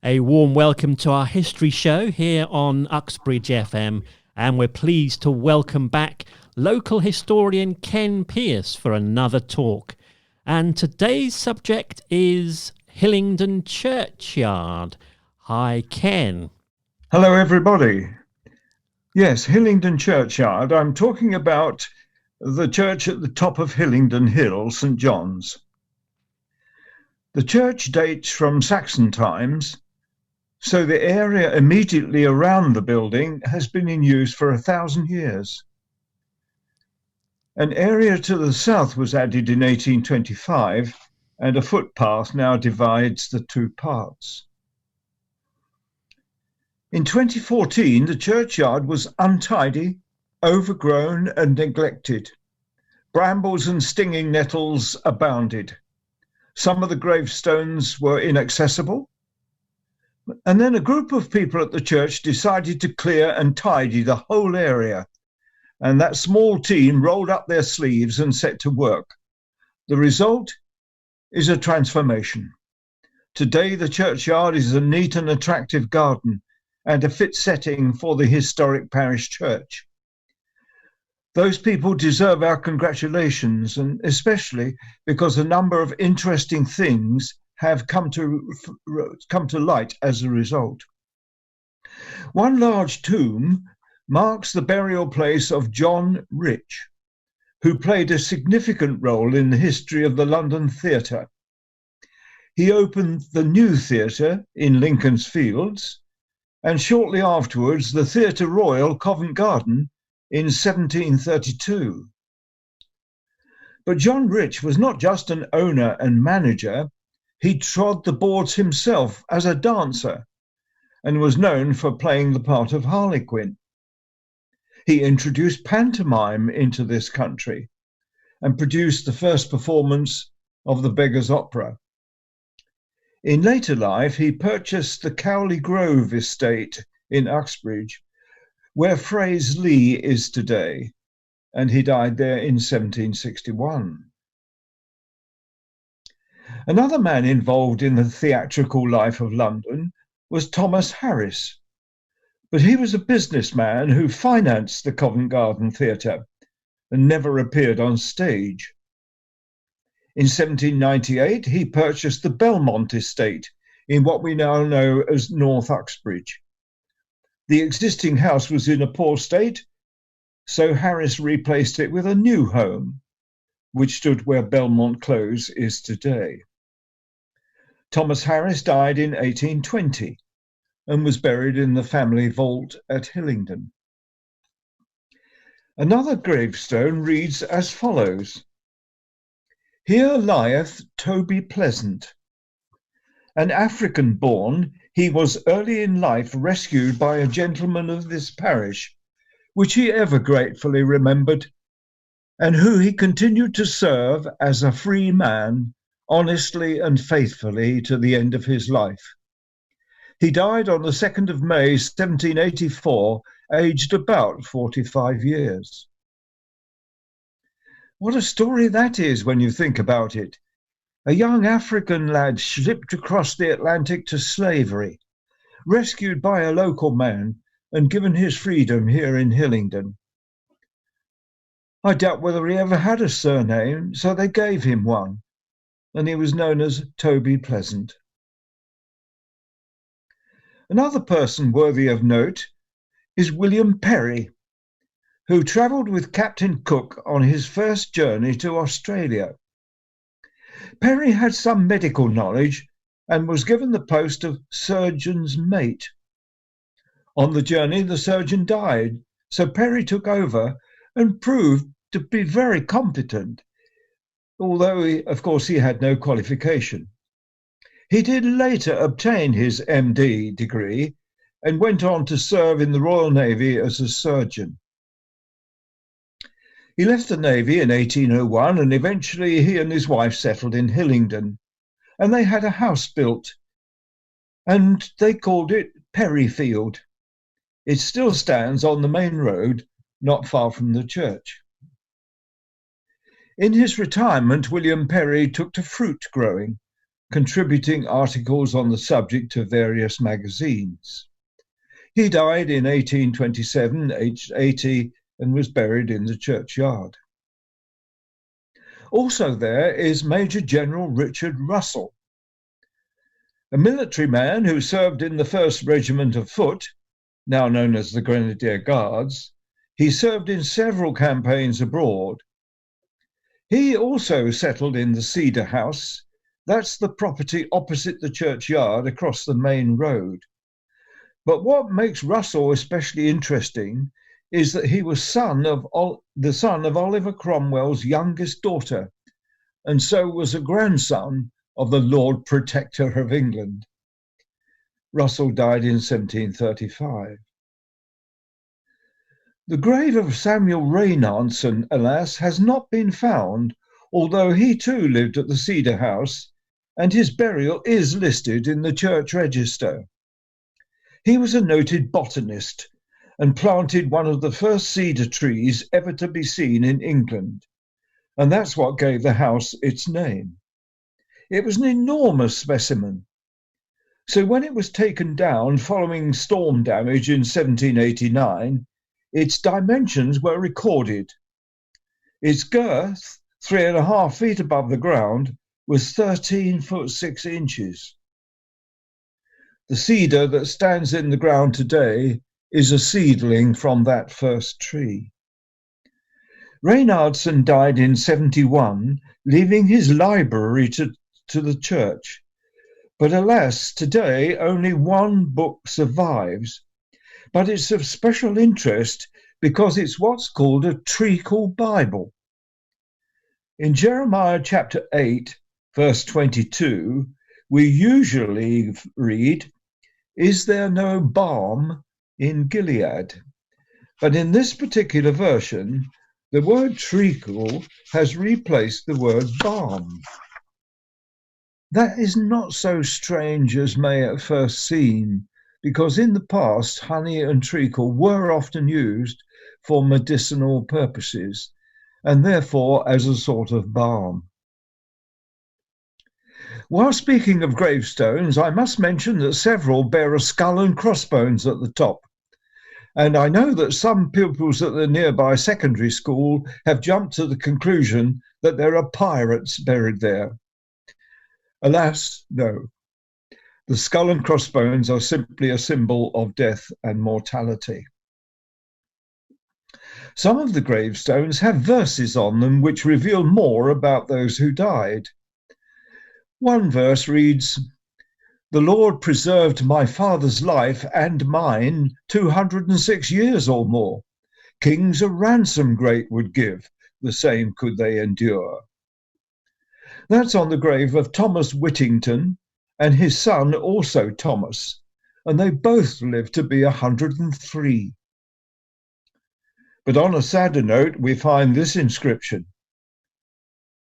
A warm welcome to our history show here on Uxbridge FM, and we're pleased to welcome back local historian Ken Pearce for another talk. And today's subject is Hillingdon Churchyard. Hi, Ken. Hello, everybody. Yes, Hillingdon Churchyard. I'm talking about the church at the top of Hillingdon Hill, St. John's. The church dates from Saxon times, so the area immediately around the building has been in use for 1,000 years. An area to the south was added in 1825, and a footpath now divides the two parts. In 2014, the churchyard was untidy, overgrown and neglected. Brambles and stinging nettles abounded. Some of the gravestones were inaccessible. And then a group of people at the church decided to clear and tidy the whole area. And that small team rolled up their sleeves and set to work. The result is a transformation. Today, the churchyard is a neat and attractive garden and a fit setting for the historic parish church. Those people deserve our congratulations, and especially because a number of interesting things have come to light as a result. One large tomb marks the burial place of John Rich, who played a significant role in the history of the London theatre. He opened the New Theatre in Lincoln's Fields, and shortly afterwards the Theatre Royal, Covent Garden, in 1732. But John Rich was not just an owner and manager. He trod the boards himself as a dancer and was known for playing the part of Harlequin. He introduced pantomime into this country and produced the first performance of the Beggar's Opera. In later life, he purchased the Cowley Grove estate in Uxbridge, where Frays Lee is today, and he died there in 1761. Another man involved in the theatrical life of London was Thomas Harris, but he was a businessman who financed the Covent Garden Theatre and never appeared on stage. In 1798, he purchased the Belmont estate in what we now know as North Uxbridge. The existing house was in a poor state, so Harris replaced it with a new home, which stood where Belmont Close is today. Thomas Harris died in 1820 and was buried in the family vault at Hillingdon. Another gravestone reads as follows: "Here lieth Toby Pleasant. An African born, he was early in life rescued by a gentleman of this parish, which he ever gratefully remembered, and who he continued to serve as a free man, honestly and faithfully to the end of his life. He died on the 2nd of May, 1784, aged about 45 years. What a story that is when you think about it. A young African lad shipped across the Atlantic to slavery, rescued by a local man and given his freedom here in Hillingdon. I doubt whether he ever had a surname, so they gave him one, and he was known as Toby Pleasant. Another person worthy of note is William Perry, who travelled with Captain Cook on his first journey to Australia. Perry had some medical knowledge and was given the post of surgeon's mate. On the journey, the surgeon died, so Perry took over and proved to be very competent, although, of course, he had no qualification. He did later obtain his MD degree and went on to serve in the Royal Navy as a surgeon. He left the Navy in 1801, and eventually he and his wife settled in Hillingdon, and they had a house built, and they called it Perryfield. It still stands on the main road, not far from the church. In his retirement, William Perry took to fruit growing contributing articles on the subject to various magazines. He died in 1827, aged 80, and was buried in the churchyard. Also there is Major General Richard Russell, a military man who served in the 1st Regiment of Foot, now known as the Grenadier Guards. He served in several campaigns abroad. He also settled in the Cedar House. That's the property opposite the churchyard across the main road. But what makes Russell especially interesting is that he was the son of Oliver Cromwell's youngest daughter, and so was a grandson of the Lord Protector of England. Russell died in 1735. The grave of Samuel Reynardson, alas, has not been found, although he too lived at the Cedar House, and his burial is listed in the church register. He was a noted botanist and planted one of the first cedar trees ever to be seen in England, and that's what gave the house its name. It was an enormous specimen. So when it was taken down following storm damage in 1789, its dimensions were recorded. Its girth, 3.5 feet above the ground, was 13 foot 6 inches. The cedar that stands in the ground today is a seedling from that first tree. Reynardson died in 71, leaving his library to the church. But alas, today only one book survives. But it's of special interest because it's what's called a treacle Bible. In Jeremiah chapter 8, verse 22, we usually read, "Is there no balm in Gilead?" But in this particular version, the word treacle has replaced the word balm. That is not so strange as may at first seem, because in the past, honey and treacle were often used for medicinal purposes, and therefore as a sort of balm. While speaking of gravestones, I must mention that several bear a skull and crossbones at the top. And I know that some pupils at the nearby secondary school have jumped to the conclusion that there are pirates buried there. Alas, no. The skull and crossbones are simply a symbol of death and mortality. Some of the gravestones have verses on them which reveal more about those who died. One verse reads, "The Lord preserved my father's life and mine 206 years or more. Kings a ransom great would give, the same could they endure." That's on the grave of Thomas Whittington and his son also Thomas, and they both lived to be 103. But on a sadder note, we find this inscription.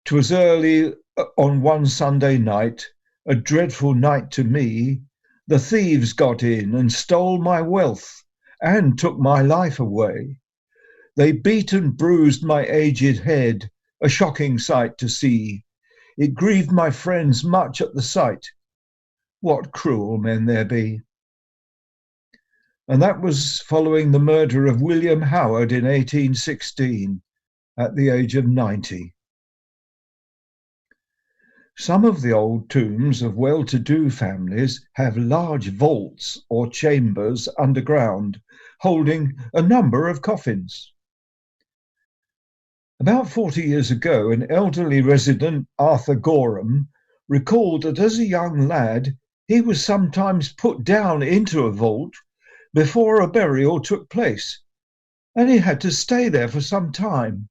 "'Twas early on one Sunday night, a dreadful night to me, the thieves got in and stole my wealth and took my life away. They beat and bruised my aged head, a shocking sight to see. It grieved my friends much at the sight. What cruel men there be." And that was following the murder of William Howard in 1816 at the age of 90. Some of the old tombs of well-to-do families have large vaults or chambers underground, holding a number of coffins. About 40 years ago, an elderly resident, Arthur Gorham, recalled that as a young lad, he was sometimes put down into a vault before a burial took place, and he had to stay there for some time.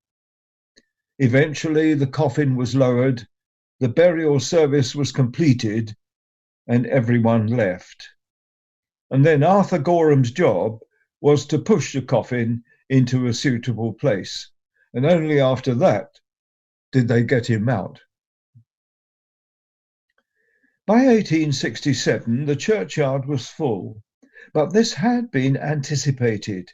Eventually, the coffin was lowered, the burial service was completed, and everyone left. And then Arthur Gorham's job was to push the coffin into a suitable place, and only after that did they get him out. By 1867, the churchyard was full, but this had been anticipated.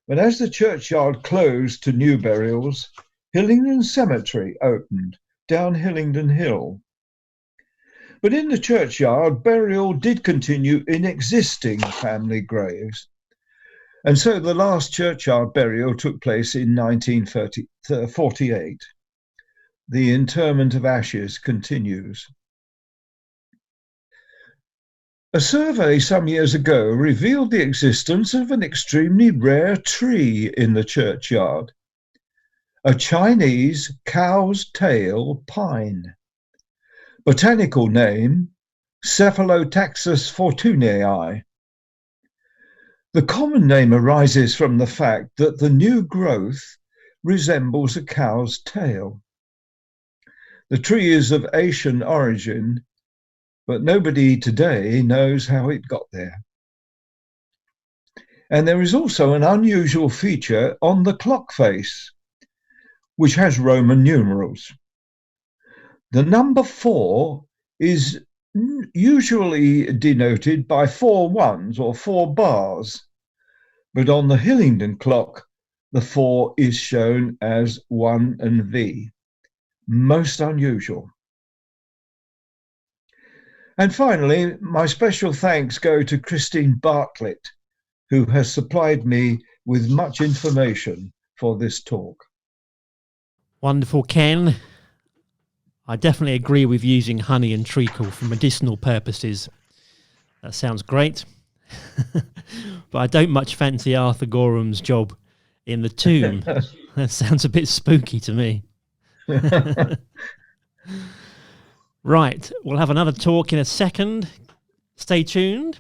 But as the churchyard closed to new burials, Hillingdon Cemetery opened down Hillingdon Hill. But in the churchyard, burial did continue in existing family graves. And so the last churchyard burial took place in 1948. The interment of ashes continues. A survey some years ago revealed the existence of an extremely rare tree in the churchyard, a Chinese cow's tail pine. Botanical name, Cephalotaxus fortunei. The common name arises from the fact that the new growth resembles a cow's tail. The tree is of Asian origin, but nobody today knows how it got there. And there is also an unusual feature on the clock face, which has Roman numerals. The number 4 is usually denoted by 4 ones or 4 bars, but on the Hillingdon clock, the 4 is shown as 1 and V. Most unusual. And finally, my special thanks go to Christine Bartlett, who has supplied me with much information for this talk. Wonderful, Ken. I definitely agree with using honey and treacle for medicinal purposes. That sounds great. But I don't much fancy Arthur Gorham's job in the tomb. That sounds a bit spooky to me. Right, we'll have another talk in a second. Stay tuned.